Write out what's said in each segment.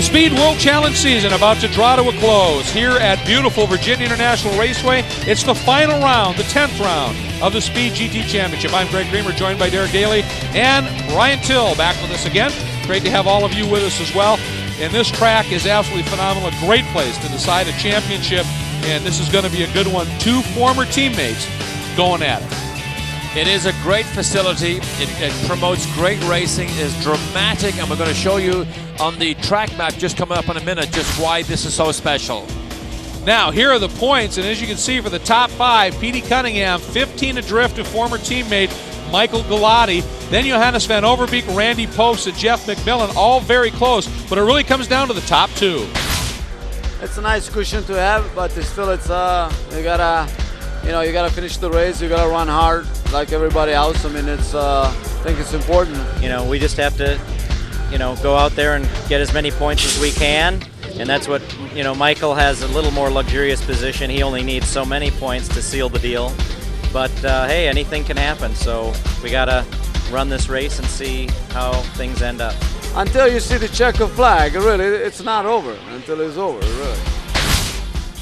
The Speed World Challenge season about to draw to a close here at beautiful Virginia International Raceway. It's the final round, the 10th round of the Speed GT Championship. I'm Greg Creamer, joined by Derek Daly and Ryan Till back with us again. Great to have all of you with us as well. And this track is absolutely phenomenal, a great place to decide a championship, and this is going to be a good one. Two former teammates going at it. It is a great facility. It promotes great racing, is dramatic, and we're going to show you on the track map just coming up in a minute just why this is so special. Now, here are the points, and as you can see for the top five, Petey Cunningham, 15 adrift to former teammate Michael Galati, then Johannes Van Overbeek, Randy Post, and Jeff McMillan, all very close, but it really comes down to the top two. It's a nice cushion to have, but still it's you gotta finish the race, you gotta run hard like everybody else. I mean, I think it's important. You know, we just have to, go out there and get as many points as we can. And that's what, Michael has a little more luxurious position. He only needs so many points to seal the deal. But hey, anything can happen. So we gotta run this race and see how things end up. Until you see the checker flag, really, it's not over until it's over, really.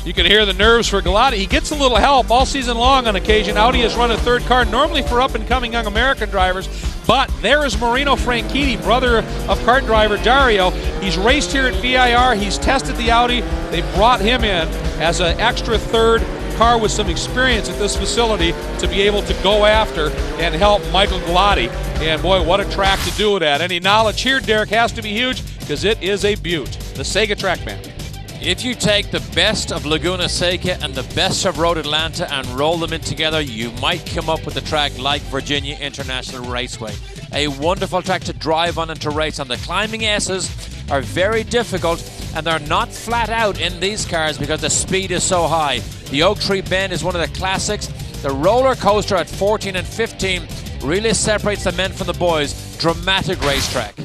You can hear the nerves for Galati. He gets a little help all season long on occasion. Audi has run a third car, normally for up-and-coming young American drivers. But there is Marino Franchitti, brother of kart driver Dario. He's raced here at VIR. He's tested the Audi. They brought him in as an extra third car with some experience at this facility to be able to go after and help Michael Galati. And boy, what a track to do it at. Any knowledge here, Derek, has to be huge because it is a beaut. The Sega Trackman. If you take the best of Laguna Seca and the best of Road Atlanta and roll them in together, you might come up with a track like Virginia International Raceway. A wonderful track to drive on and to race on. The climbing S's are very difficult, and they're not flat out in these cars because the speed is so high. The Oak Tree Bend is one of the classics. The roller coaster at 14 and 15 really separates the men from the boys. Dramatic racetrack.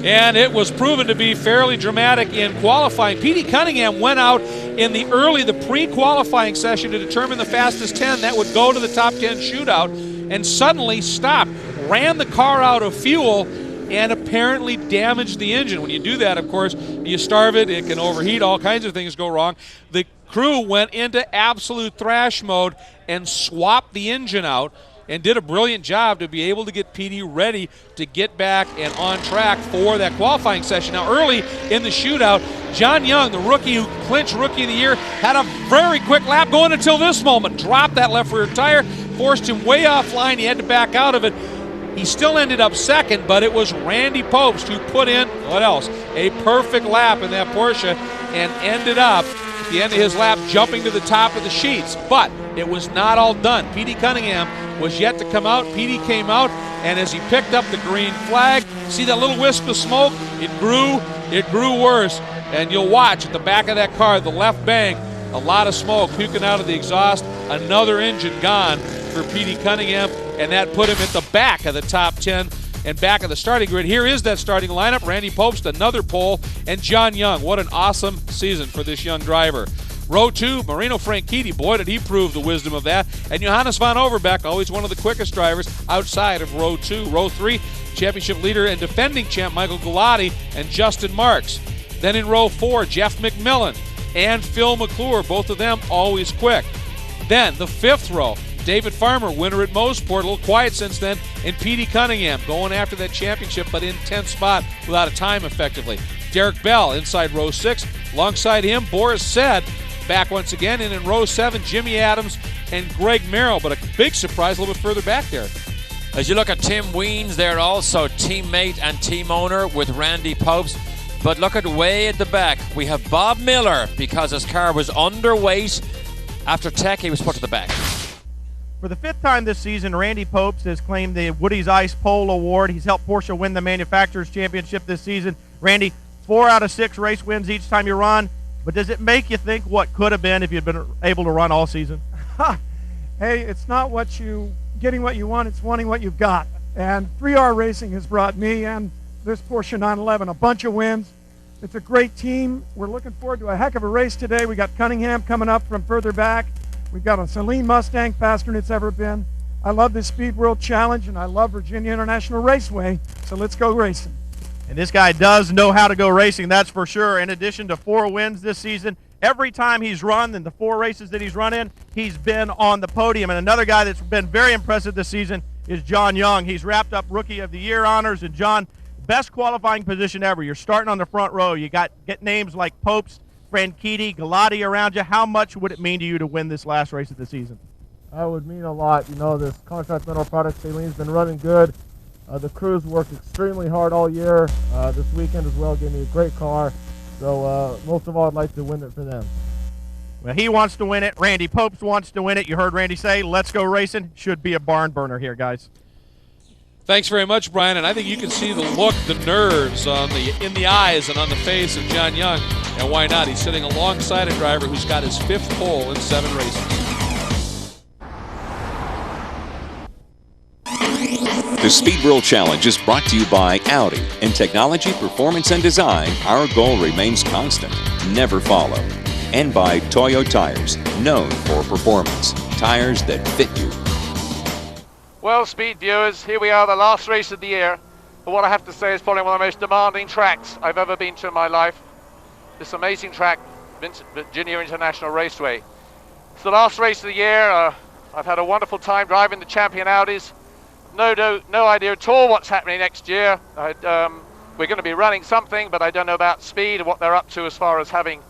And it was proven to be fairly dramatic in qualifying. Petey Cunningham went out in the pre-qualifying session to determine the fastest 10 that would go to the top 10 shootout, and suddenly stopped, ran the car out of fuel, and apparently damaged the engine. When you do that, of course, you starve it, it can overheat, all kinds of things go wrong. The crew went into absolute thrash mode and swapped the engine out, and did a brilliant job to be able to get Petey ready to get back and on track for that qualifying session. Now, early in the shootout, John Young, the rookie who clinched Rookie of the Year, had a very quick lap going until this moment. Dropped that left rear tire, forced him way offline. He had to back out of it. He still ended up second, but it was Randy Post who put in, what else, a perfect lap in that Porsche and ended up, at the end of his lap, jumping to the top of the sheets. But it was not all done. Petey Cunningham was yet to come out. Petey came out, and as he picked up the green flag, see that little wisp of smoke? It grew worse. And you'll watch at the back of that car, the left bank, a lot of smoke puking out of the exhaust. Another engine gone for Petey Cunningham, and that put him at the back of the top 10 and back of the starting grid. Here is that starting lineup. Randy Post, another pole, and John Young. What an awesome season for this young driver. Row 2, Marino Franchitti, boy did he prove the wisdom of that. And Johannes Van Overbeek, always one of the quickest drivers outside of Row 2. Row 3, championship leader and defending champ Michael Galati and Justin Marks. Then in Row 4, Jeff McMillan and Phil McClure, both of them always quick. Then the 5th row, David Farmer, winner at Mossport, a little quiet since then, and Petey Cunningham going after that championship, but in 10th spot without a time effectively. Derek Bell inside Row 6. Alongside him, Boris Said, back once again. And in Row 7, Jimmy Adams and Greg Merrill, but a big surprise a little bit further back there. As you look at Tim Weens, there also teammate and team owner with Randy Post. But look at way at the back, we have Bob Miller, because his car was underweight. After tech, he was put to the back. For the 5th time this season, Randy Popes has claimed the Woody's Ice Pole Award. He's helped Porsche win the Manufacturers' Championship this season. Randy, 4 out of 6 race wins each time you run. But does it make you think what could have been if you'd been able to run all season? Hey, it's not getting what you want, it's wanting what you've got. And 3R Racing has brought me and this Porsche 911 a bunch of wins. It's a great team. We're looking forward to a heck of a race today. We got Cunningham coming up from further back. We've got a Saleen Mustang faster than it's ever been. I love this Speed World Challenge, and I love Virginia International Raceway, so let's go racing. And this guy does know how to go racing, that's for sure. In addition to 4 wins this season, every time he's run in the 4 races that he's run in, he's been on the podium. And another guy that's been very impressive this season is John Young. He's wrapped up Rookie of the Year honors. And John, best qualifying position ever. You're starting on the front row. You get names like Popes, Franchitti, Galati around you. How much would it mean to you to win this last race of the season? That would mean a lot. You know, this Contract Mineral Products Saleen's been running good. The crew's worked extremely hard all year. This weekend as well gave me a great car. So most of all, I'd like to win it for them. Well, he wants to win it. Randy Popes wants to win it. You heard Randy say, let's go racing. Should be a barn burner here, guys. Thanks very much, Brian. And I think you can see the look, the nerves in the eyes and on the face of John Young. And why not? He's sitting alongside a driver who's got his 5th pole in 7 races. The Speed World Challenge is brought to you by Audi. In technology, performance, and design, our goal remains constant. Never follow. And by Toyo Tires, known for performance. Tires that fit you. Well, Speed viewers, here we are, the last race of the year. But what I have to say is probably one of the most demanding tracks I've ever been to in my life. This amazing track, Virginia International Raceway. It's the last race of the year. I've had a wonderful time driving the champion Audis. No idea at all what's happening next year. We're going to be running something, but I don't know about Speed and what they're up to as far as having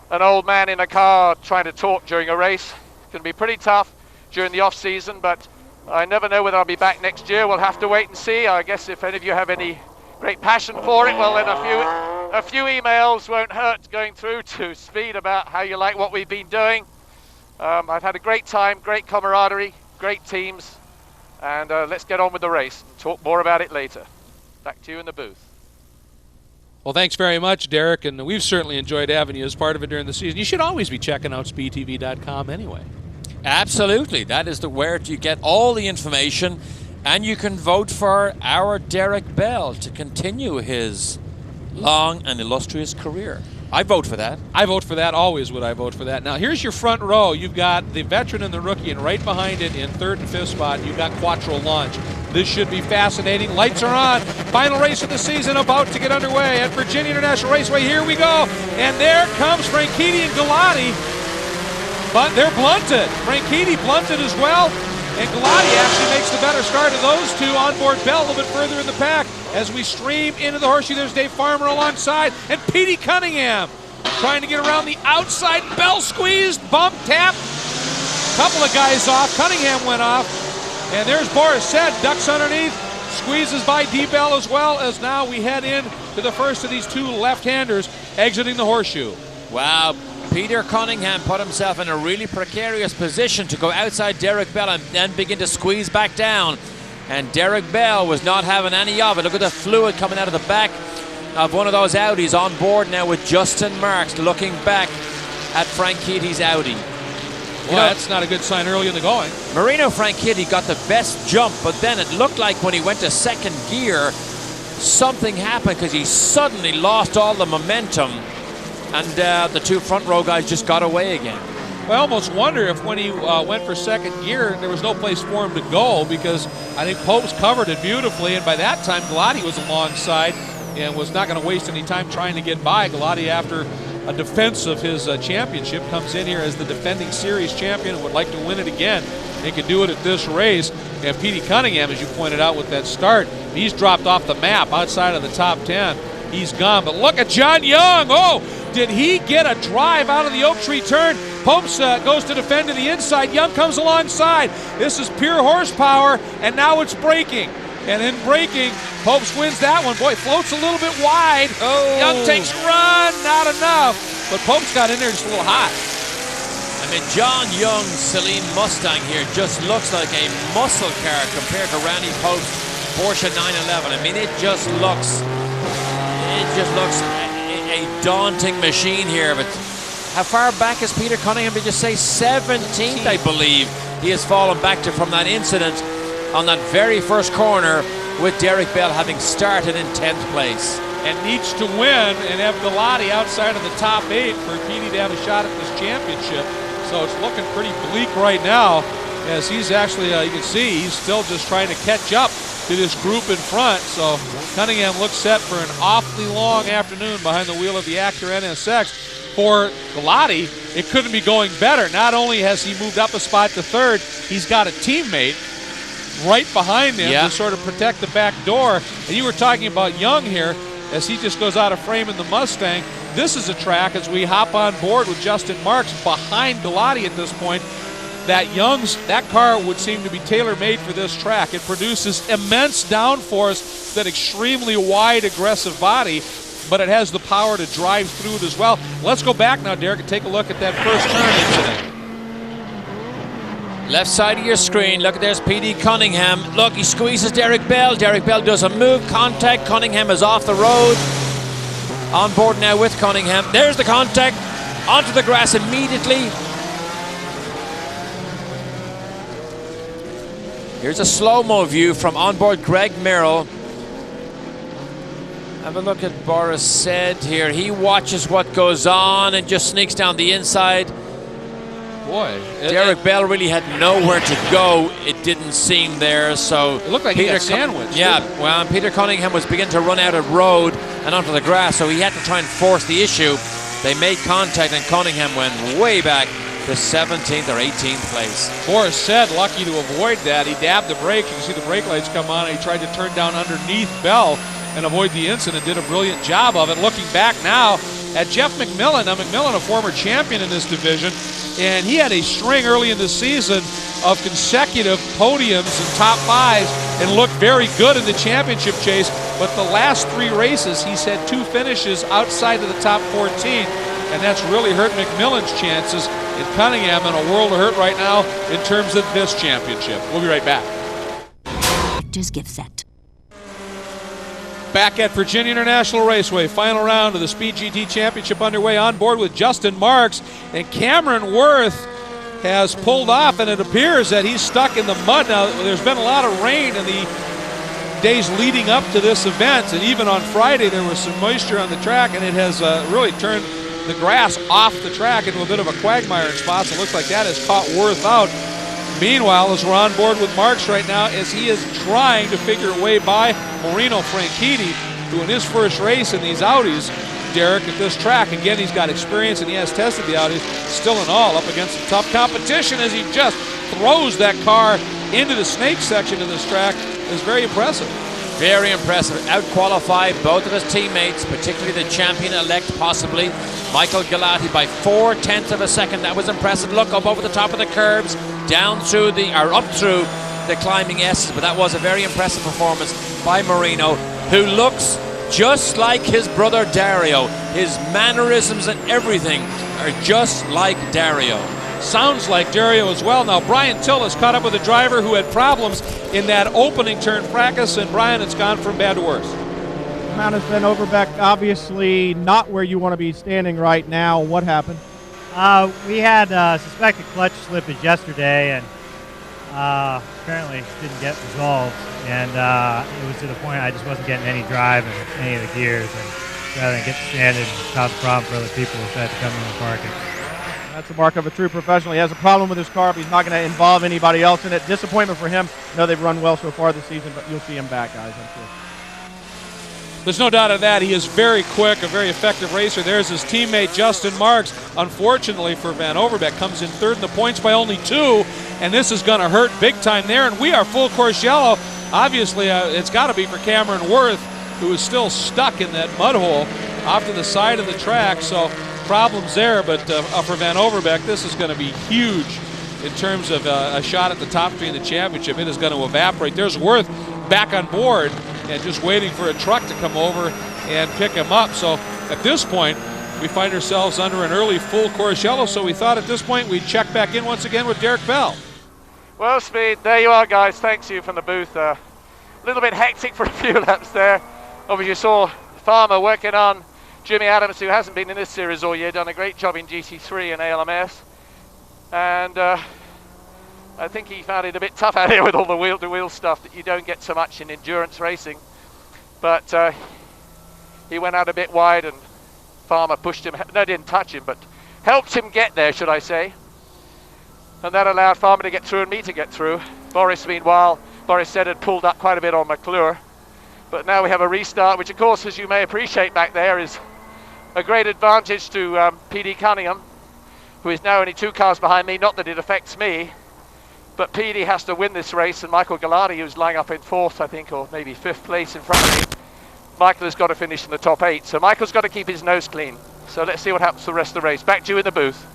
an old man in a car trying to talk during a race. It's going to be pretty tough during the off-season, but I never know whether I'll be back next year. We'll have to wait and see. I guess if any of you have any great passion for it, well, then a few emails won't hurt going through to Speed about how you like what we've been doing. I've had a great time, great camaraderie, great teams. And let's get on with the race and talk more about it later. Back to you in the booth. Well, thanks very much, Derek, and we've certainly enjoyed having you as part of it during the season. You should always be checking out speedtv.com anyway. Absolutely. That is where you get all the information, and you can vote for our Derek Bell to continue his long and illustrious career. I vote for that. I vote for that. Always would I vote for that. Now, here's your front row. You've got the veteran and the rookie, and right behind it in 3rd and 5th spot, you've got Quattro Launch. This should be fascinating. Lights are on. Final race of the season about to get underway at Virginia International Raceway. Here we go. And there comes Franchitti and Galati. But they're blunted. Franchitti blunted as well. And Galati actually makes the better start of those two. Onboard Bell a little bit further in the pack. As we stream into the horseshoe, there's Dave Farmer alongside. And Petey Cunningham trying to get around the outside. Bell squeezed, bump, tap. Couple of guys off. Cunningham went off. And there's Boris Said, ducks underneath. Squeezes by D-Bell as well, as now we head in to the first of these 2 left-handers exiting the horseshoe. Wow. Peter Cunningham put himself in a really precarious position to go outside Derek Bell and then begin to squeeze back down. And Derek Bell was not having any of it. Look at the fluid coming out of the back of one of those Audis on board now with Justin Marks looking back at Franchitti's Audi. Well, that's not a good sign early in the going. Marino Franchitti got the best jump, but then it looked like when he went to 2nd gear, something happened because he suddenly lost all the momentum. And the 2 front row guys just got away again. Well, I almost wonder if when he went for 2nd gear, there was no place for him to go, because I think Popes covered it beautifully, and by that time Galati was alongside and was not going to waste any time trying to get by. Galati, after a defense of his championship, comes in here as the defending series champion and would like to win it again. He could do it at this race. And Petey Cunningham, as you pointed out with that start, he's dropped off the map outside of the top 10. He's gone. But look at John Young. Oh, did he get a drive out of the Oak Tree turn? Popes goes to defend to the inside. Young comes alongside. This is pure horsepower, and now it's braking. And in braking, Popes wins that one. Boy, floats a little bit wide. Oh. Young takes a run, not enough. But Popes got in there just a little hot. I mean, John Young's Saleen Mustang here just looks like a muscle car compared to Randy Pope's Porsche 911. I mean, it just looks a daunting machine here. But how far back is Peter Cunningham? Did you say 17th, I believe? He has fallen back to from that incident on that very first corner, with Derek Bell having started in 10th place. And needs to win and have Galati outside of the top 8 for Petey to have a shot at this championship. So it's looking pretty bleak right now, as he's actually, you can see, he's still just trying to catch up to this group in front. So Cunningham looks set for an awfully long afternoon behind the wheel of the Acura NSX. For Galati, it couldn't be going better. Not only has he moved up a spot to third, he's got a teammate right behind him to sort of protect the back door. And you were talking about Young here as he just goes out of frame in the Mustang. This is a track, as we hop on board with Justin Marks behind Galati at this point, that car would seem to be tailor-made for this track. It produces immense downforce, that extremely wide, aggressive body, but it has the power to drive through it as well. Let's go back now, Derek, and take a look at that first turn incident. Left side of your screen, look, there's P.D. Cunningham. Look, he squeezes Derek Bell. Derek Bell does a move, contact. Cunningham is off the road. On board now with Cunningham. There's the contact. Onto the grass immediately. Here's a slow-mo view from onboard Greg Merrill. Have a look at Boris Said here. He watches what goes on and just sneaks down the inside. Boy, Derek Bell really had nowhere to go. It didn't seem there, so it looked like he got sandwiched. Yeah, well, and Peter Cunningham was beginning to run out of road and onto the grass, so he had to try and force the issue. They made contact, and Cunningham went way back to 17th or 18th place. Boris Said lucky to avoid that. He dabbed the brakes. You can see the brake lights come on, and he tried to turn down underneath Bell and avoid the incident. Did a brilliant job of it. Looking back now at Jeff McMillan. Now, McMillan, a former champion in this division, and he had a string early in the season of consecutive podiums and top fives and looked very good in the championship chase. But the last 3 races, he's had 2 finishes outside of the top 14, and that's really hurt McMillan's chances. And Cunningham in a world of hurt right now in terms of this championship. We'll be right back. Just gift set. Back at Virginia International Raceway, final round of the Speed GT Championship underway, on board with Justin Marks, and Cameron Worth has pulled off, and it appears that he's stuck in the mud. Now, there's been a lot of rain in the days leading up to this event, and even on Friday there was some moisture on the track, and it has really turned the grass off the track into a bit of a quagmire in spots. It looks like that has caught Worth out. Meanwhile, as we're on board with Marks right now, as he is trying to figure a way by Marino Franchitti, who in his first race in these Audis, Derek, at this track, again, he's got experience and he has tested the Audis, still in all, up against some tough competition as he just throws that car into the snake section of this track, is very impressive. Very impressive. Out-qualified both of his teammates, particularly the champion-elect, possibly, Michael Galati, by 4/10 of a second. That was impressive. Look up over the top of the curbs, down through up through the climbing S's, but that was a very impressive performance by Marino, who looks just like his brother Dario. His mannerisms and everything are just like Dario. Sounds like Dario as well. Now, Brian Till has caught up with a driver who had problems in that opening turn fracas, and Brian, it's gone from bad to worse. Mount has been Overbeck, obviously not where you want to be standing right now. What happened? We had suspected clutch slippage yesterday, and apparently didn't get resolved. And it was to the point I just wasn't getting any drive in any of the gears. And rather than get stranded and cause a problem for other people, decided to come in and park it. That's the mark of a true professional. He has a problem with his car, but he's not going to involve anybody else in it. Disappointment for him. I know they've run well so far this season, but you'll see him back, guys, I'm sure. There's no doubt of that. He is very quick, a very effective racer. There's his teammate, Justin Marks. Unfortunately for Van Overbeck, comes in third in the points by only 2, and this is going to hurt big time there. And we are full course yellow. Obviously, it's got to be for Cameron Worth, who is still stuck in that mud hole off to the side of the track. So problems there, but for Van Overbeck, this is going to be huge in terms of a shot at the top 3 in the championship. It is going to evaporate. There's Worth back on board and just waiting for a truck to come over and pick him up. So at this point, we find ourselves under an early full course yellow, so we thought at this point we'd check back in once again with Derek Bell. Well, Speed, there you are, guys. Thanks you from the booth. A little bit hectic for a few laps there. Obviously, you saw Farmer working on Jimmy Adams, who hasn't been in this series all year, done a great job in GT3 and ALMS. And I think he found it a bit tough out here with all the wheel-to-wheel stuff that you don't get so much in endurance racing. But he went out a bit wide, and Farmer pushed him, no, didn't touch him, but helped him get there, should I say. And that allowed Farmer to get through and me to get through. Boris, meanwhile, Boris said, had pulled up quite a bit on McClure. But now we have a restart, which of course, as you may appreciate back there, is a great advantage to PD Cunningham, who is now only 2 cars behind me. Not that it affects me, but PD has to win this race, and Michael Gallardi, who's lying up in 4th, I think, or maybe 5th place in front of me, Michael has got to finish in the top 8. So Michael's got to keep his nose clean. So let's see what happens for the rest of the race. Back to you in the booth.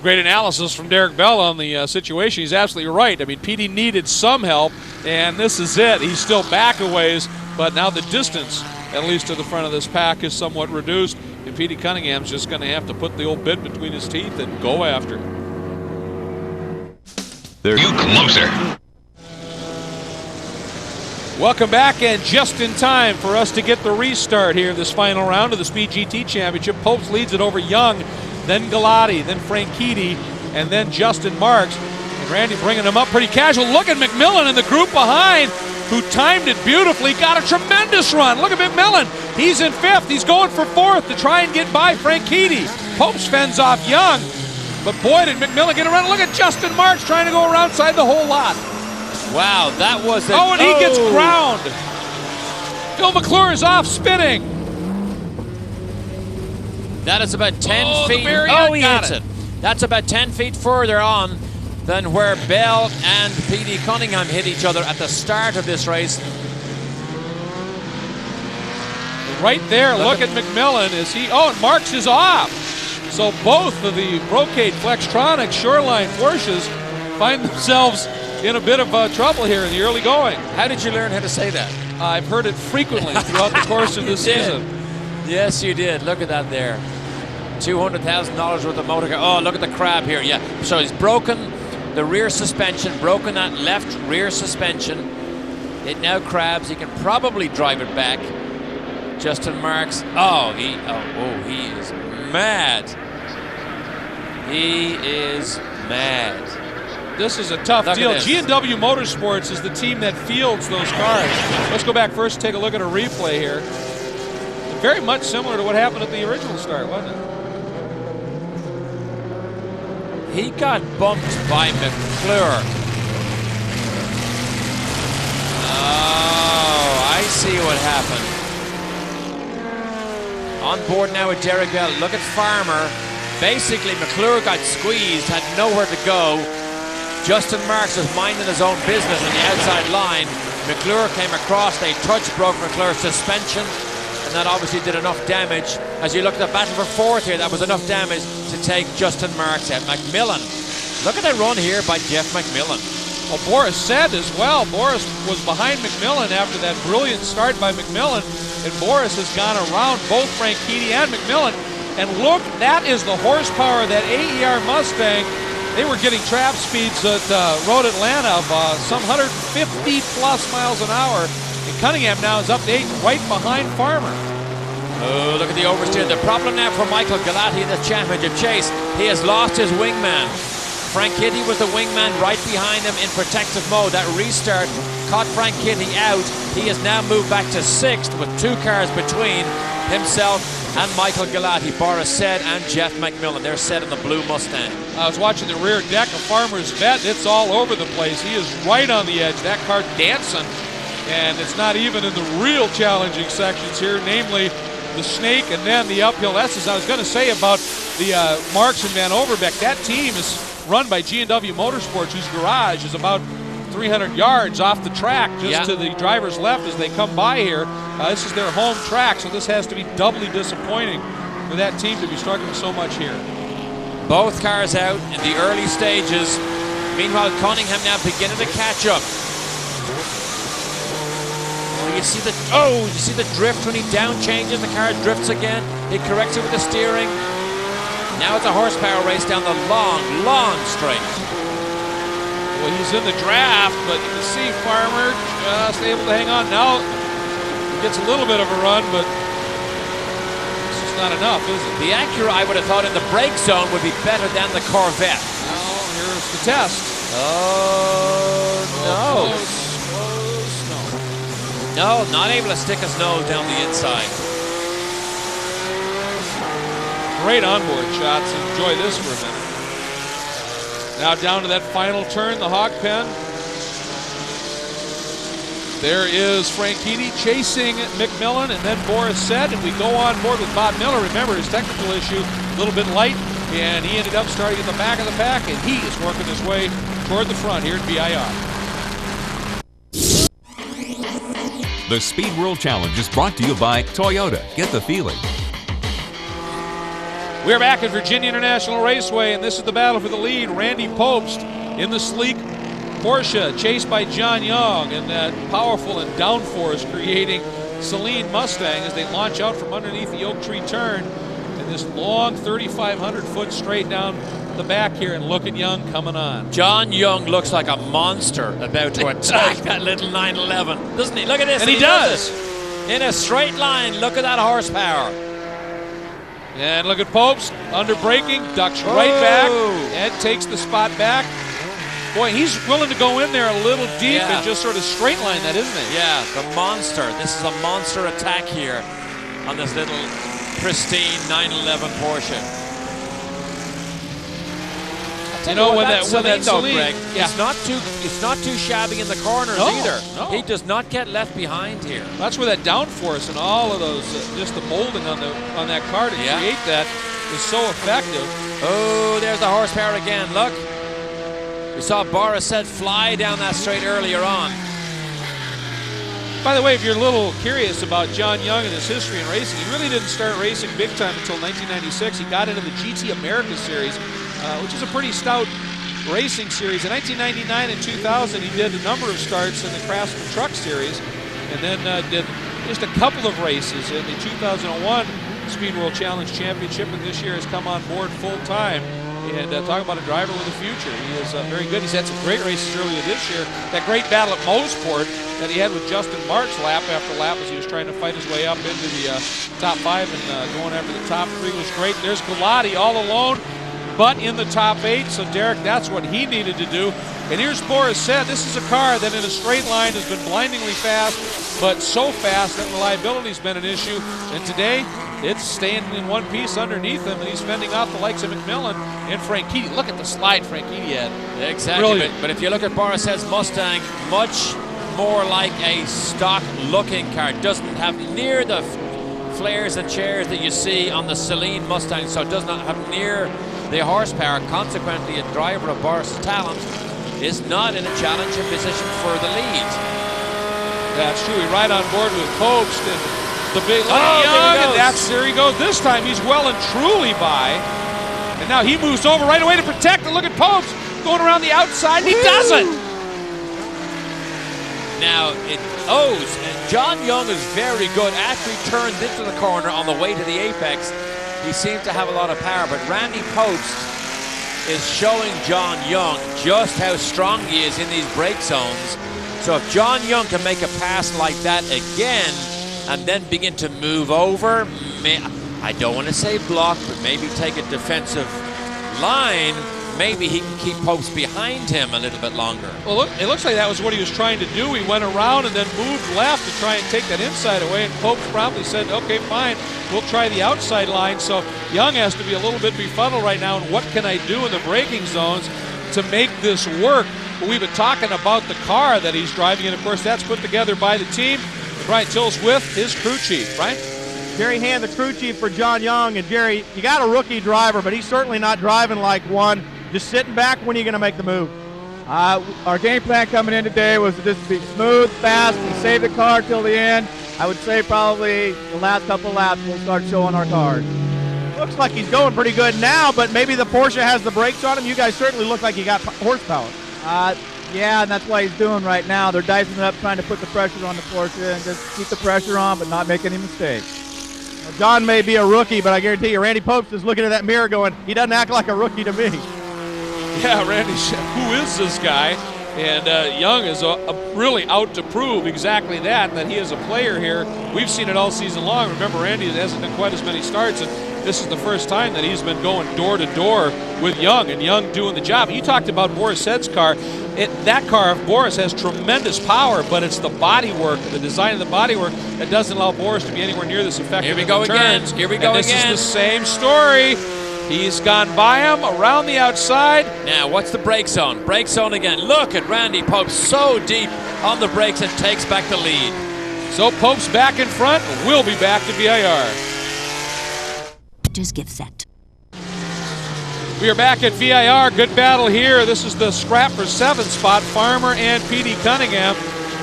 Great analysis from Derek Bell on the situation. He's absolutely right. I mean, PD needed some help, and this is it. He's still back a ways, but now the distance, at least to the front of this pack, is somewhat reduced, and PD Cunningham's just going to have to put the old bit between his teeth and go after. They're closer. Welcome back, and just in time for us to get the restart here in this final round of the Speed GT Championship. Popes leads it over Young, then Galati, then Franchitti, and then Justin Marks. And Randy bringing him up pretty casual. Look at McMillan in the group behind, who timed it beautifully, got a tremendous run. Look at McMillan. He's in 5th. He's going for 4th to try and get by Franchitti. Popes fends off Young, but boy, did McMillan get around. Look at Justin Marks trying to go around side the whole lot. Wow, that was and he gets ground. Phil McClure is off spinning. That is about 10 feet. He hits it. That's about 10 feet further on than where Bell and PD Cunningham hit each other at the start of this race. Right there, look at McMillan. And Marks is off. So both of the Brocade Flextronics Shoreline Porsches find themselves in a bit of trouble here in the early going. How did you learn how to say that? I've heard it frequently throughout the course of this season. Yes, you did. Look at that there. $200,000 worth of motor car. Oh, look at the crab here. Yeah, so he's broken the rear suspension, broken that left rear suspension. It now crabs. He can probably drive it back. Justin Marks. He is mad. He is mad. This is a tough deal. G&W Motorsports is the team that fields those cars. Let's go back first and take a look at a replay here. Very much similar to what happened at the original start, wasn't it? He got bumped by McClure. Oh, I see what happened. On board now with Derek Bell. Look at Farmer. Basically, McClure got squeezed, had nowhere to go. Justin Marks was minding his own business on the outside line. McClure came across. They touch broke McClure's suspension, and that obviously did enough damage. As you look at the battle for 4th here, that was enough damage to take Justin Marks out. McMillan. Look at that run here by Jeff McMillan. Well, Boris said as well. Boris was behind McMillan after that brilliant start by McMillan, and Boris has gone around both Franchitti and McMillan. And look, that is the horsepower of that AER Mustang. They were getting trap speeds at Road Atlanta of some 150 plus miles an hour. And Cunningham now is up to 8, right behind Farmer. Oh, look at the oversteer. The problem now for Michael Galati in the championship chase, he has lost his wingman. Franchitti was the wingman right behind him in protective mode. That restart caught Franchitti out. He has now moved back to 6th with 2 cars between himself and Michael Galati, Boris Said, and Jeff McMillan. They're set in the blue Mustang. I was watching the rear deck of Farmer's Vet. It's all over the place. He is right on the edge. That car dancing, and it's not even in the real challenging sections here, namely the Snake and then the uphill S's. I was going to say about the Marks and Van Overbeck. That team is run by G&W Motorsports, whose garage is about 300 yards off the track, just to the driver's left as they come by here. This is their home track, so this has to be doubly disappointing for that team to be struggling so much here. Both cars out in the early stages. Meanwhile, Cunningham now beginning to catch up. You see the drift when he down changes, the car drifts again. He corrects it with the steering. Now it's a horsepower race down the long straight. Well, he's in the draft, but you can see Farmer just able to hang on. Now he gets a little bit of a run, but it's just not enough, is it? The Acura, I would have thought, in the brake zone would be better than the Corvette. Well, here's the test. Oh, no. Close, no. No, not able to stick his nose down the inside. Great onboard shots. Enjoy this for a minute. Now down to that final turn, the hog pen. There is Franchitti chasing McMillan, and then Boris Said, and we go on board with Bob Miller. Remember his technical issue, a little bit light, and he ended up starting at the back of the pack, and he is working his way toward the front here at VIR. The Speed World Challenge is brought to you by Toyota. Get the feeling. We're back at Virginia International Raceway, and this is the battle for the lead. Randy Pobst in the sleek Porsche, chased by John Young, and that powerful and downforce creating Saleen Mustang as they launch out from underneath the Oak Tree turn in this long 3,500-foot straight down the back here, and look at Young coming on. John Young looks like a monster about to attack that little 911, doesn't he? Look at this. And he does. In a straight line, look at that horsepower. And look at Pobst, under braking, ducks right back, and takes the spot back. Boy, he's willing to go in there a little deep and just sort of straight line that, isn't he? Yeah, the monster. This is a monster attack here on this little pristine 911 Porsche. You know, when that Saleen, Greg, it's not too shabby in the corners either. No. He does not get left behind here. That's where that downforce and all of those, just the molding on that car to create that is so effective. Oh, there's the horsepower again. Look, we saw Boris Said fly down that straight earlier on. By the way, if you're a little curious about John Young and his history in racing, he really didn't start racing big time until 1996. He got into the GT America Series, which is a pretty stout racing series. In 1999 and 2000, he did a number of starts in the Craftsman Truck Series, and then did just a couple of races in the 2001 Speed World Challenge Championship, and this year has come on board full-time. And talk about a driver with a future. He is very good. He's had some great races earlier this year. That great battle at Moseport that he had with Justin Marks lap after lap as he was trying to fight his way up into the top 5 and going after the top 3 was great. There's Galati all alone, but in the top 8. So Derek, that's what he needed to do. And here's Boris Said. This is a car that in a straight line has been blindingly fast, but so fast that reliability's been an issue. And today, it's staying in one piece underneath him, and he's fending off the likes of McMillan and Franchitti. Look at the slide Franchitti had. Exactly, but if you look at Boris Said's Mustang, much more like a stock-looking car. Doesn't have near the flares and chairs that you see on the Saleen Mustang, so it does not have near the horsepower. Consequently, a driver of Boris' talent is not in a challenging position for the lead. That's true. He right on board with Pobst and the big Young, and there he goes. This time he's well and truly by. And now he moves over right away to protect. And look at Pobst going around the outside, and he doesn't. Now it owes, and John Young is very good. After he turns into the corner on the way to the apex, he seems to have a lot of power, but Randy Pobst is showing John Young just how strong he is in these brake zones. So if John Young can make a pass like that again and then begin to move over, I don't want to say block, but maybe take a defensive line, maybe he can keep Pobst behind him a little bit longer. Well, look, it looks like that was what he was trying to do. He went around and then moved left to try and take that inside away, and Pobst promptly said, okay, fine, we'll try the outside line. So Young has to be a little bit befuddled right now, and what can I do in the braking zones to make this work? But we've been talking about the car that he's driving, and of course that's put together by the team. Brian Tills with his crew chief, right? Jerry Hand, the crew chief for John Young. And Jerry, you got a rookie driver, but he's certainly not driving like one. Just sitting back, when are you going to make the move? Our game plan coming in today was to just be smooth, fast, and save the car till the end. I would say probably the last couple laps we'll start showing our cars. Looks like he's going pretty good now, but maybe the Porsche has the brakes on him. You guys certainly look like you got horsepower. Yeah, and that's what he's doing right now. They're dicing it up, trying to put the pressure on the Porsche and just keep the pressure on, but not make any mistakes. Well, John may be a rookie, but I guarantee you, Randy Pobst is looking at that mirror going, he doesn't act like a rookie to me. Yeah, Randy, who is this guy? And Young is really out to prove exactly that he is a player here. We've seen it all season long. Remember, Randy hasn't done quite as many starts, and this is the first time that he's been going door to door with Young, and Young doing the job. You talked about Boris Said's car. That car of Boris has tremendous power, but it's the bodywork, the design of the bodywork, that doesn't allow Boris to be anywhere near this effective. Here we go again. Here we go again. This is the same story. He's gone by him around the outside. Now, what's the brake zone? Brake zone again. Look at Randy Pobst, so deep on the brakes and takes back the lead. So Pope's back in front. We'll be back to VIR. Just gift set. We are back at VIR. Good battle here. This is the scrap for 7th spot, Farmer and Petey Cunningham.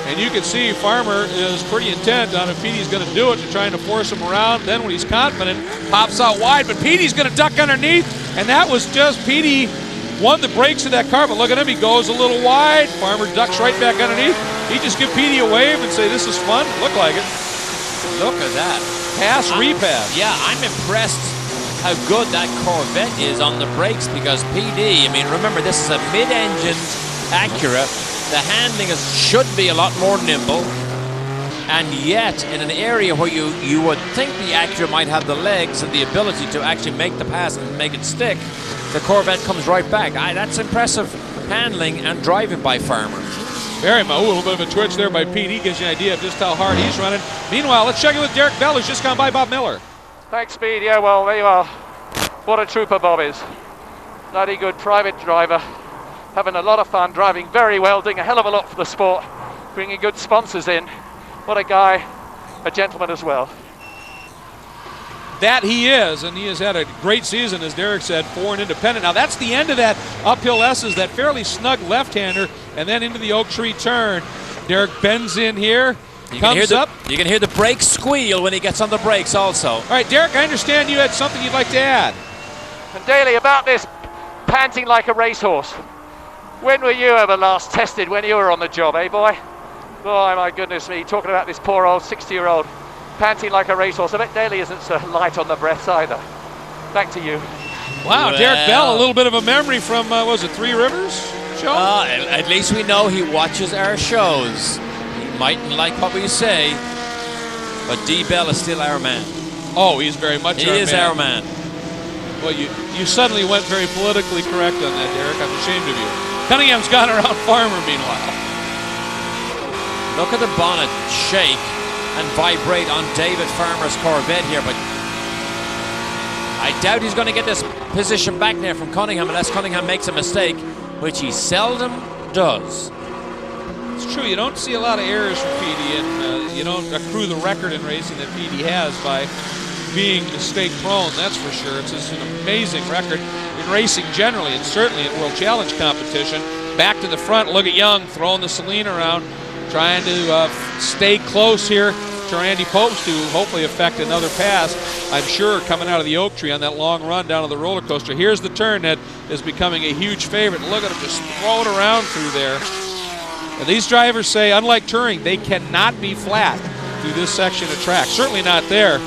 And you can see Farmer is pretty intent on if Petey's going to do it, to trying to force him around. Then when he's confident, pops out wide, but Petey's going to duck underneath. And that was just Petey won the brakes of that car, but look at him. He goes a little wide. Farmer ducks right back underneath. He just give Petey a wave and say, this is fun. Look like it. Look at that. Pass, repass. Yeah, I'm impressed how good that Corvette is on the brakes, because PD, I mean, remember, this is a mid-engine Acura. The handling should be a lot more nimble, and yet in an area where you would think the Acura might have the legs and the ability to actually make the pass and make it stick, the Corvette comes right back. That's impressive handling and driving by Farmer. Very much. A little bit of a twitch there by Pete. He gives you an idea of just how hard he's running. Meanwhile, let's check in with Derek Bell, who's just gone by Bob Miller. Thanks, Speed. Yeah, well, there you are. What a trooper Bob is. Bloody good private driver. Having a lot of fun, driving very well, doing a hell of a lot for the sport, bringing good sponsors in. What a guy, a gentleman as well. That he is, and he has had a great season, as Derek said, 4 and independent. Now that's the end of that uphill S's, that fairly snug left-hander, and then into the oak tree turn. Derek bends in here, comes up. You can hear the brakes squeal when he gets on the brakes also. All right, Derek, I understand you had something you'd like to add. And Daly, about this panting like a racehorse. When were you ever last tested when you were on the job, eh, boy? Oh, my goodness me, talking about this poor old 60-year-old panting like a racehorse. I bet Daly isn't so light on the breaths either. Back to you. Wow, well, Derek Bell, a little bit of a memory from, was it Three Rivers show? At least we know he watches our shows. He mightn't like what we say, but D. Bell is still our man. Oh, he's very much our man. He is our man. Well, you suddenly went very politically correct on that, Derek. I'm ashamed of you. Cunningham's gone around Farmer, meanwhile. Look at the bonnet shake and vibrate on David Farmer's Corvette here, but I doubt he's going to get this position back there from Cunningham unless Cunningham makes a mistake, which he seldom does. It's true, you don't see a lot of errors from Petey, and you don't accrue the record in racing that Petey has by being mistake prone, that's for sure. It's just an amazing record in racing generally, and certainly in World Challenge competition. Back to the front, look at Young throwing the Celine around, trying to stay close here to Randy Popes to hopefully affect another pass, I'm sure, coming out of the oak tree on that long run down to the roller coaster. Here's the turn that is becoming a huge favorite. Look at him just throw it around through there. And these drivers say, unlike touring, they cannot be flat through this section of track. Certainly not there.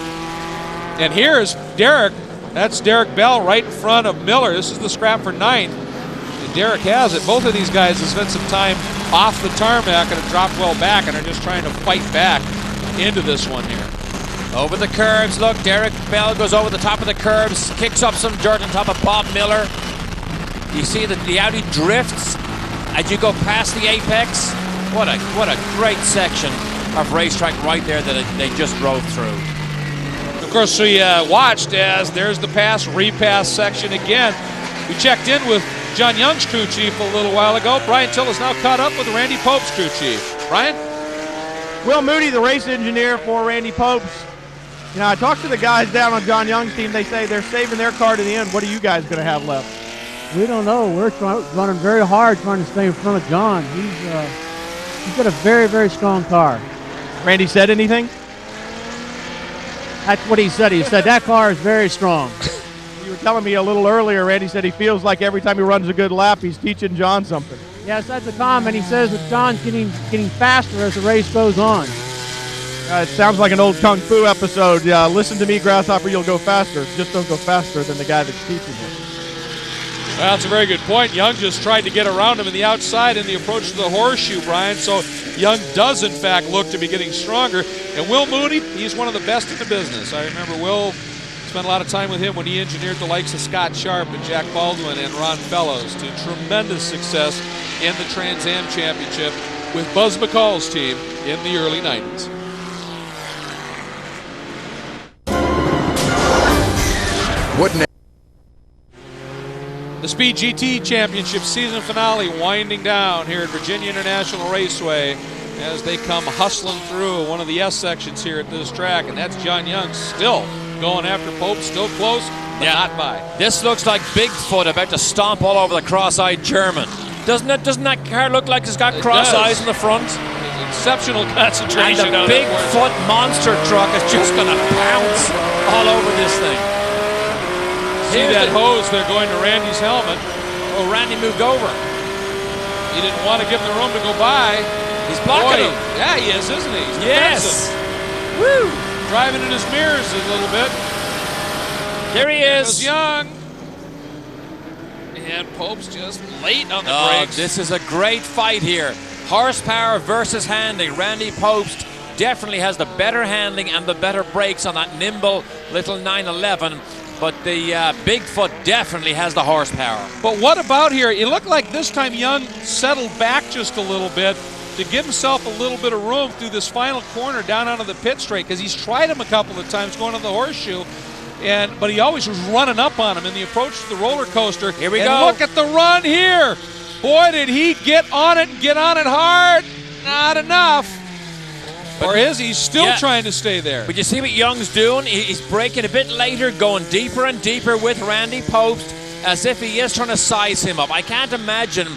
And here's Derek. That's Derek Bell right in front of Miller. This is the scrap for 9th. And Derek has it. Both of these guys have spent some time off the tarmac and have dropped well back and are just trying to fight back into this one here. Over the curbs, look, Derek Bell goes over the top of the curbs, kicks up some dirt on top of Bob Miller. You see that the Audi drifts as you go past the apex. What a great section of racetrack right there that they just drove through. Of course, we watched as there's the pass, repass section again. We checked in with John Young's crew chief a little while ago. Brian Till is now caught up with Randy Pope's crew chief. Brian? Will Moody, the race engineer for Randy Popes. You know, I talked to the guys down on John Young's team. They say they're saving their car to the end. What are you guys going to have left? We don't know. We're running very hard trying to stay in front of John. He's got a very, very strong car. Randy said anything? That's what he said. He said that car is very strong. You were telling me a little earlier, Randy said he feels like every time he runs a good lap, he's teaching John something. Yes, that's a comment. He says that John's getting faster as the race goes on. It sounds like an old Kung Fu episode. Listen to me, Grasshopper, you'll go faster. Just don't go faster than the guy that's teaching you. Well, that's a very good point. Young just tried to get around him in the outside in the approach to the horseshoe, Brian. So Young does, in fact, look to be getting stronger. And Will Mooney, he's one of the best in the business. I remember Will spent a lot of time with him when he engineered the likes of Scott Sharp and Jack Baldwin and Ron Fellows to tremendous success in the Trans Am Championship with Buzz McCall's team in the early 90s. The Speed GT Championship season finale winding down here at Virginia International Raceway. as they come hustling through one of the S sections here at this track, and that's John Young still going after Pope, still close, but not by. This looks like Bigfoot about to stomp all over the cross-eyed German. Doesn't that car look like it's got cross eyes in the front? Exceptional concentration. And the Bigfoot monster truck is just going to pounce all over this thing. See that hose there going to Randy's helmet. Oh, Randy moved over. He didn't want to give him the room to go by. He's blocking him. Yeah, he is, isn't he? He's yes. defensive. Woo! Driving in his mirrors a little bit. There he is. Young. And Pope's just late on the brakes. This is a great fight here. Horsepower versus handling. Randy Pobst definitely has the better handling and the better brakes on that nimble little 911. But the Bigfoot definitely has the horsepower. But what about here? It looked like this time Young settled back just a little bit to give himself a little bit of room through this final corner down onto the pit straight, because he's tried him a couple of times going to the horseshoe, but he always was running up on him in the approach to the roller coaster. Here we and go. Look at the run here. Boy, did he get on it and get on it hard. Not enough. Or is he still trying to stay there? But you see what Young's doing? He's braking a bit later, going deeper and deeper with Randy Pobst, as if he is trying to size him up. I can't imagine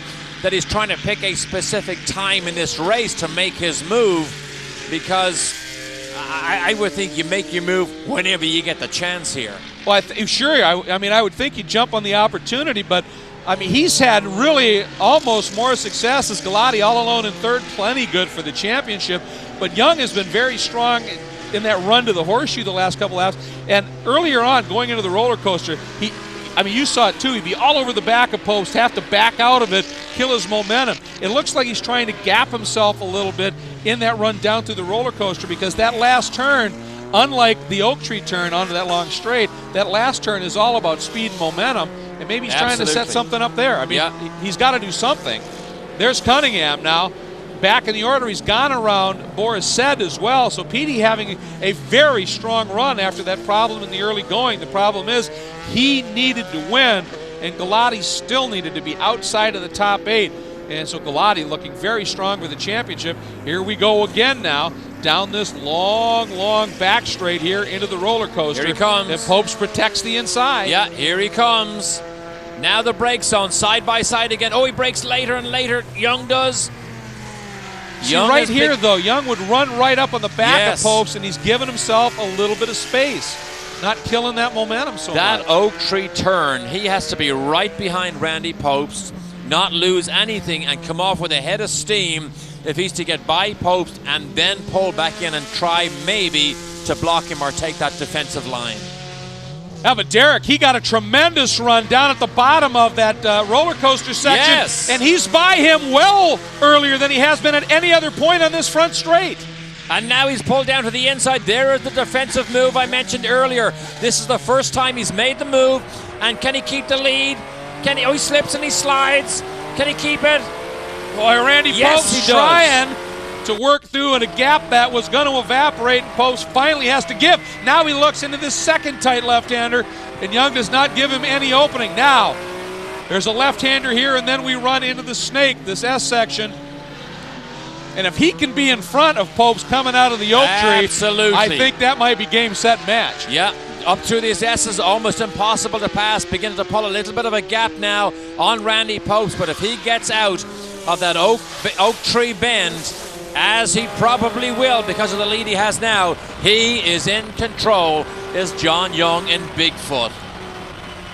that he's trying to pick a specific time in this race to make his move, because I would think you make your move whenever you get the chance here. Well, I would think he'd jump on the opportunity, but I mean, he's had really almost more success as Galati all alone in third, plenty good for the championship. But Young has been very strong in that run to the horseshoe the last couple laps. And earlier on, going into the roller coaster, you saw it too. He'd be all over the back of Post, have to back out of it, kill his momentum. It looks like he's trying to gap himself a little bit in that run down through the roller coaster, because that last turn, unlike the Oak Tree turn onto that long straight, that last turn is all about speed and momentum. And maybe he's trying to set something up there. I mean, he's got to do something. There's Cunningham now. Back in the order, he's gone around Boris Said as well. So Petey having a very strong run after that problem in the early going. The problem is he needed to win, and Galati still needed to be outside of the top 8. And so Galati looking very strong for the championship. Here we go again now, down this long, long back straight here into the roller coaster. Here he comes. And Popes protects the inside. Yeah, here he comes. Now the brake zone, side by side again. Oh, he brakes later and later. Young does. See, right here, though, Young would run right up on the back of Popes, and he's giving himself a little bit of space, not killing that momentum so much. That Oak Tree turn, he has to be right behind Randy Popes, not lose anything, and come off with a head of steam if he's to get by Popes and then pull back in and try maybe to block him or take that defensive line. Yeah, but Derek, he got a tremendous run down at the bottom of that roller coaster section. Yes. And he's by him well earlier than he has been at any other point on this front straight. And now he's pulled down to the inside. There is the defensive move I mentioned earlier. This is the first time he's made the move. And can he keep the lead? He slips and he slides. Can he keep it? Boy, Randy Pope's trying to work through in a gap that was going to evaporate, and Post finally has to give. Now he looks into this second tight left-hander, and Young does not give him any opening. Now, there's a left-hander here, and then we run into the snake, this S section. And if he can be in front of Pope's coming out of the Oak Tree, absolutely, I think that might be game, set, match. Yeah, up through these S's, almost impossible to pass. Beginning to pull a little bit of a gap now on Randy Post, but if he gets out of that Oak Tree bend, as he probably will because of the lead he has now, he is in control, is John Young in Bigfoot.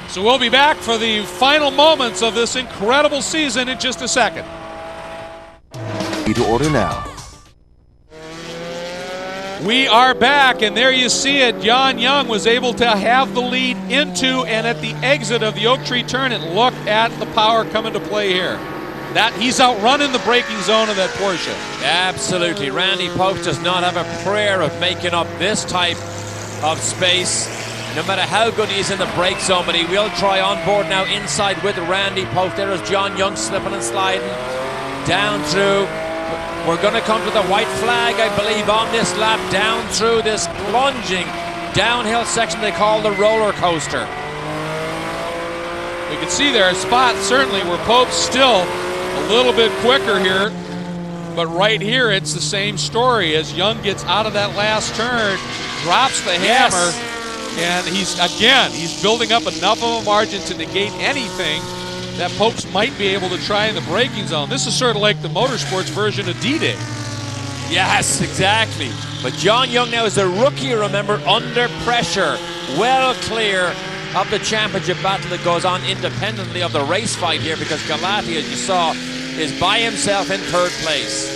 So we'll be back for the final moments of this incredible season in just a second. To order now. We are back, and there you see it. John Young was able to have the lead into and at the exit of the Oak Tree turn, and look at the power coming to play here. That he's outrunning the braking zone of that Porsche. Absolutely. Randy Pope does not have a prayer of making up this type of space, no matter how good he is in the brake zone, but he will try on board now inside with Randy Pope. There is John Young slipping and sliding down through. We're going to come to the white flag, I believe, on this lap, down through this plunging downhill section they call the roller coaster. We can see there a spot certainly where Pope's still a little bit quicker here. But right here, it's the same story. As Young gets out of that last turn, drops the hammer, and he's building up enough of a margin to negate anything that Popes might be able to try in the braking zone. This is sort of like the motorsports version of D-Day. Yes, exactly. But John Young now is a rookie, remember, under pressure, well clear of the championship battle that goes on independently of the race fight here, because Galati, as you saw, is by himself in third place.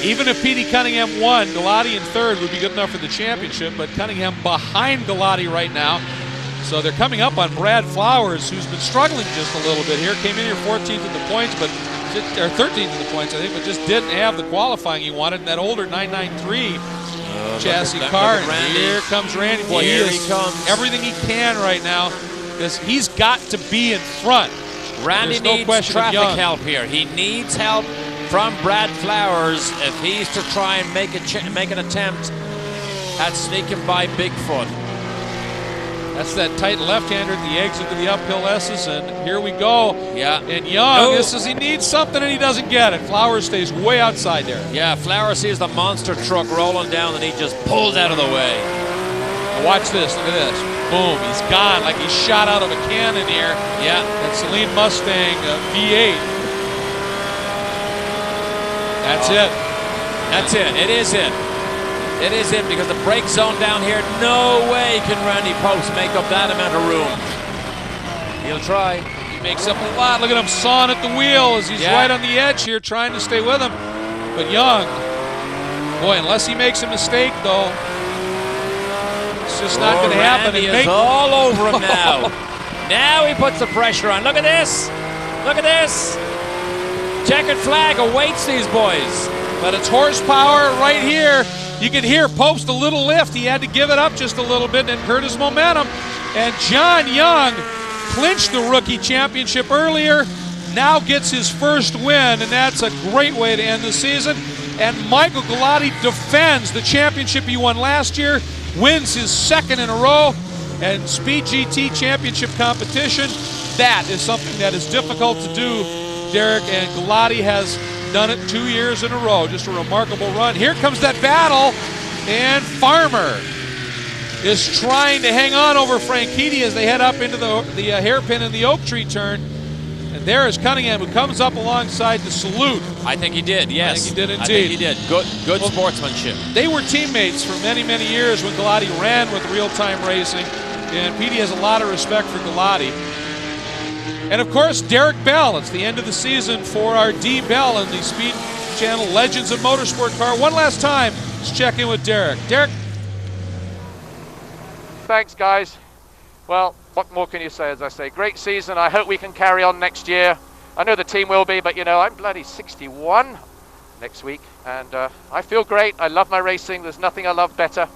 Even if Petey Cunningham won, Galati in third would be good enough for the championship, but Cunningham behind Galati right now. So they're coming up on Brad Flowers, who's been struggling just a little bit here. Came in here 14th in the points, or 13th in the points, I think, but just didn't have the qualifying he wanted in that older 993 chassis car. And here comes Randy. Boy, here he comes. Everything he can right now, because he's got to be in front. Randy needs traffic help here. He needs help from Brad Flowers if he's to try and make an attempt at sneaking by Bigfoot. That's that tight left-hander at the exit to the uphill S's, and here we go. Yeah. And Young, he needs something and he doesn't get it. Flowers stays way outside there. Yeah, Flowers sees the monster truck rolling down and he just pulls out of the way. Watch this, look at this. Boom, he's gone like he's shot out of a cannon here. Yeah. That Celine Mustang V8. That's it. That's it. It is it. It is it, because the brake zone down here, no way can Randy Popes make up that amount of room. He'll try. He makes up a lot. Look at him sawing at the wheel as he's right on the edge here trying to stay with him. But Young, boy, unless he makes a mistake, though, it's just not going to happen. Randy is all over him now. Now he puts the pressure on. Look at this. Look at this. Checkered flag awaits these boys. But it's horsepower right here. You can hear Popes a little lift. He had to give it up just a little bit and it hurt his momentum. And John Young clinched the rookie championship earlier, now gets his first win, and that's a great way to end the season. And Michael Galati defends the championship he won last year, wins his second in a row, and Speed GT championship competition, that is something that is difficult to do, Derek, and Galati has done it 2 years in a row. Just a remarkable run. Here comes that battle, and Farmer is trying to hang on over Franchitti as they head up into the hairpin in the oak tree turn. And there is Cunningham, who comes up alongside to salute. I think he did, yes. I think he did indeed. I think he did. Good sportsmanship. They were teammates for many, many years when Galati ran with real-time racing, and Petey has a lot of respect for Galati. And of course, Derek Bell. It's the end of the season for our D. Bell and the Speed Channel Legends of Motorsport car. One last time, let's check in with Derek. Derek? Thanks, guys. Well, what more can you say? As I say, great season. I hope we can carry on next year. I know the team will be, but you know, I'm bloody 61 next week, and I feel great. I love my racing. There's nothing I love better.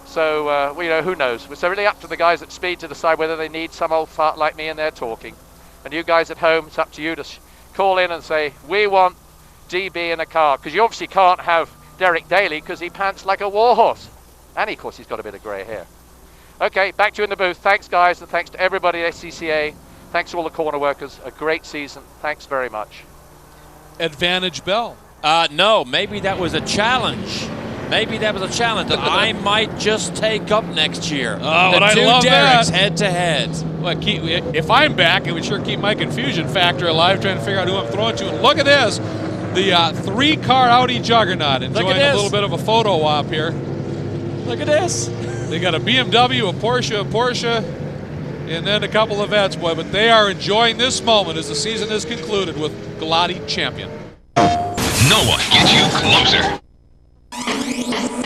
So, well, you know, who knows? It's really up to the guys at Speed to decide whether they need some old fart like me in there talking. And you guys at home, it's up to you to call in and say, we want DB in a car. Because you obviously can't have Derek Daly because he pants like a warhorse. And of course, he's got a bit of grey hair. Okay, back to you in the booth. Thanks, guys, and thanks to everybody at SCCA. Thanks to all the corner workers. A great season. Thanks very much. Advantage Bell. No, maybe that was a challenge. Maybe that was a challenge that I might just take up next year. Oh, the I two love Derricks that. head to head. Well, if I'm back, it would sure keep my confusion factor alive, trying to figure out who I'm throwing to. And look at this, the three-car Audi Juggernaut enjoying a little bit of a photo op here. Look at this. They got a BMW, a Porsche, and then a couple of vets, boy. But they are enjoying this moment as the season is concluded with Galati champion. No one gets you closer.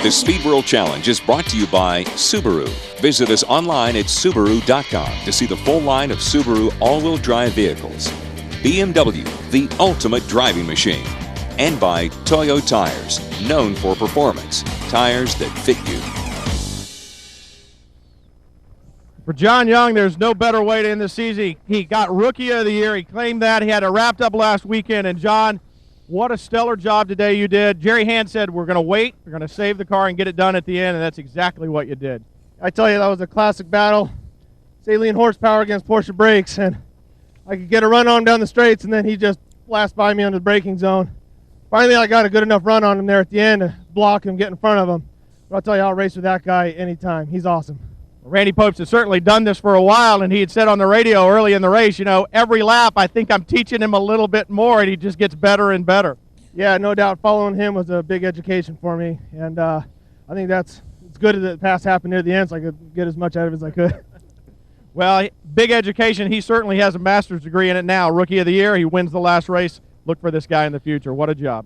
The Speed World Challenge is brought to you by Subaru. Visit us online at Subaru.com to see the full line of Subaru all-wheel drive vehicles. BMW, the ultimate driving machine. And by Toyo Tires, known for performance. Tires that fit you. For John Young, there's no better way to end the season. He got Rookie of the Year. He claimed that. He had it wrapped up last weekend. And, John, what a stellar job today you did. Jerry Hand said, we're going to wait, we're going to save the car and get it done at the end, and that's exactly what you did. I tell you, that was a classic battle. Saline horsepower against Porsche brakes, and I could get a run on down the straights, and then he just flashed by me under the braking zone. Finally, I got a good enough run on him there at the end to block him, get in front of him. But I'll tell you, I'll race with that guy anytime. He's awesome. Randy Popes has certainly done this for a while, and he had said on the radio early in the race, you know, every lap I think I'm teaching him a little bit more, and he just gets better and better. Yeah, no doubt. Following him was a big education for me, and I think it's good that the pass happened near the end so I could get as much out of it as I could. Well, big education. He certainly has a master's degree in it now. Rookie of the year. He wins the last race. Look for this guy in the future. What a job.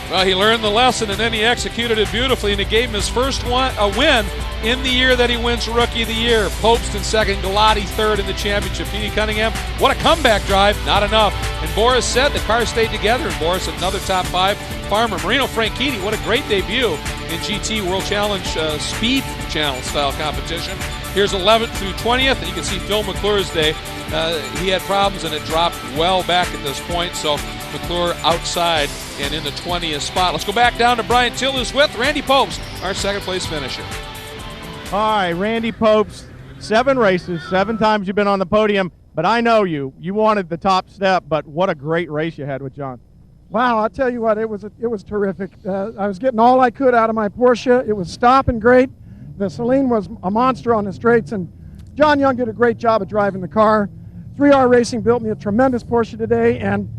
Well, he learned the lesson, and then he executed it beautifully, and it gave him his first win in the year that he wins Rookie of the Year. Popst in second, Galati third in the championship. Petey Cunningham, what a comeback drive. Not enough. And Boris said the car stayed together, and Boris another top 5 farmer. Marino Franchitti, what a great debut in GT World Challenge Speed Channel style competition. Here's 11th through 20th, and you can see Phil McClure's day. He had problems, and it dropped well back at this point, so McClure outside and in the 20th spot. Let's go back down to Brian Till, who's with Randy Popes, our second place finisher. All right, Randy Popes, 7 races, 7 times you've been on the podium, but I know you. You wanted the top step, but what a great race you had with John. Wow, I'll tell you what, it was terrific. I was getting all I could out of my Porsche. It was stopping great. The Celine was a monster on the straights, and John Young did a great job of driving the car. 3R Racing built me a tremendous Porsche today, and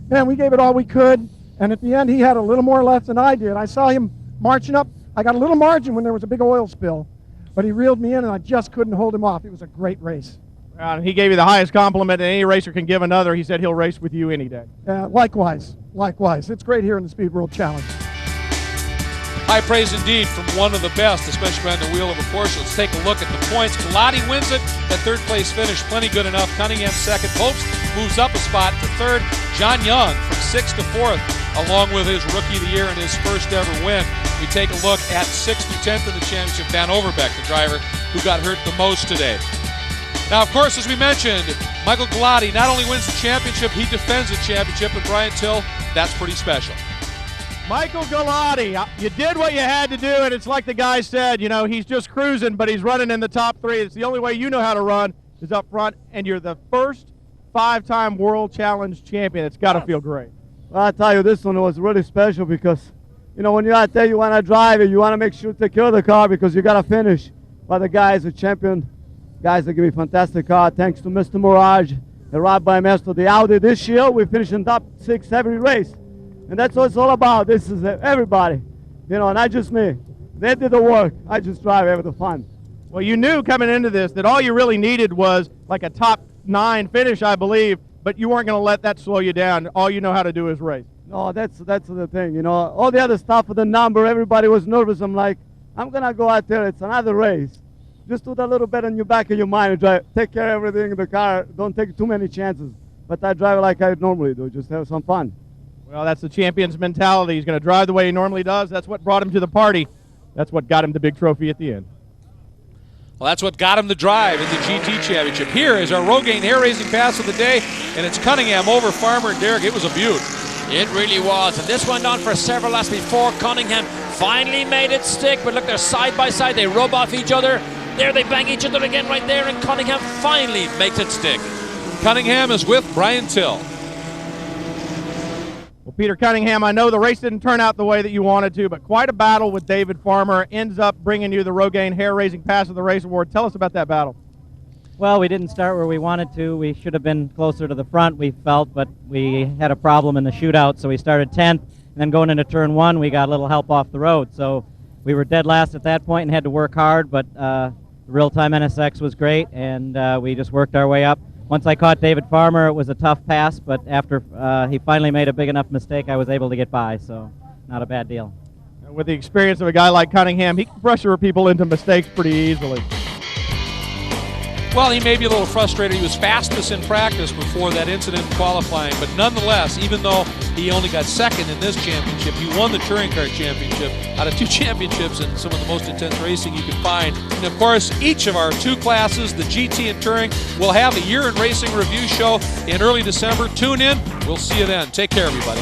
man, we gave it all we could. And at the end, he had a little more left than I did. I saw him marching up. I got a little margin when there was a big oil spill, but he reeled me in, and I just couldn't hold him off. It was a great race. He gave you the highest compliment that any racer can give another. He said he'll race with you any day. Likewise. It's great here in the Speed World Challenge. High praise indeed from one of the best, especially behind the wheel of a Porsche. Let's take a look at the points. Galati wins it. That third place finish, plenty good enough. Cunningham second. Popes moves up a spot to third. John Young from 6th to 4th, along with his Rookie of the Year and his first ever win. We take a look at 6th to 10th in the championship. Dan Overbeck, the driver who got hurt the most today. Now, of course, as we mentioned, Michael Galati not only wins the championship, he defends the championship. And Brian Till, that's pretty special. Michael Galati, you did what you had to do, and it's like the guy said, you know, he's just cruising, but he's running in the top 3. It's the only way you know how to run is up front, and you're the first 5-time World Challenge champion. It's got to feel great. Well, I tell you, this one was really special because, you know, when you're out there, you want to drive it, you want to make sure to take care of the car because you got to finish. But the guys, the champion, guys that give me a fantastic car, thanks to Mr. Mirage, the Rob by Master, the Audi this year, we finished in top 6 every race. And that's what it's all about. This is everybody, you know, not just me. They did the work. I just drive have the fun. Well, you knew coming into this that all you really needed was like a top 9 finish, I believe, but you weren't going to let that slow you down. All you know how to do is race. No, that's the thing, you know. All the other stuff with the number, everybody was nervous. I'm like, I'm going to go out there. It's another race. Just do that little bit in your back of your mind and drive. Take care of everything in the car. Don't take too many chances. But I drive like I normally do. Just have some fun. Well, that's the champion's mentality. He's going to drive the way he normally does. That's what brought him to the party. That's what got him the big trophy at the end. Well, that's what got him the drive in the GT Championship. Here is our Rogaine hair raising pass of the day, and it's Cunningham over Farmer and Derrick. It was a beaut. It really was, and this went on for several laps before Cunningham finally made it stick. But look, they're side by side. They rub off each other. There they bang each other again right there, and Cunningham finally makes it stick. Cunningham is with Brian Till. Well, Peter Cunningham, I know the race didn't turn out the way that you wanted to, but quite a battle with David Farmer ends up bringing you the Rogaine hair-raising pass of the race award. Tell us about that battle. Well, we didn't start where we wanted to. We should have been closer to the front, we felt, but we had a problem in the shootout, so we started 10th, and then going into turn 1, we got a little help off the road. So we were dead last at that point and had to work hard, but the real-time NSX was great, and we just worked our way up. Once I caught David Farmer, it was a tough pass, but after he finally made a big enough mistake, I was able to get by, so not a bad deal. With the experience of a guy like Cunningham, he can pressure people into mistakes pretty easily. Well, he may be a little frustrated. He was fastest in practice before that incident in qualifying, but nonetheless, even though he only got second in this championship, he won the Touring Car Championship out of 2 championships and some of the most intense racing you can find. And of course, each of our 2 classes, the GT and Touring, will have a year in racing review show in early December. Tune in. We'll see you then. Take care, everybody.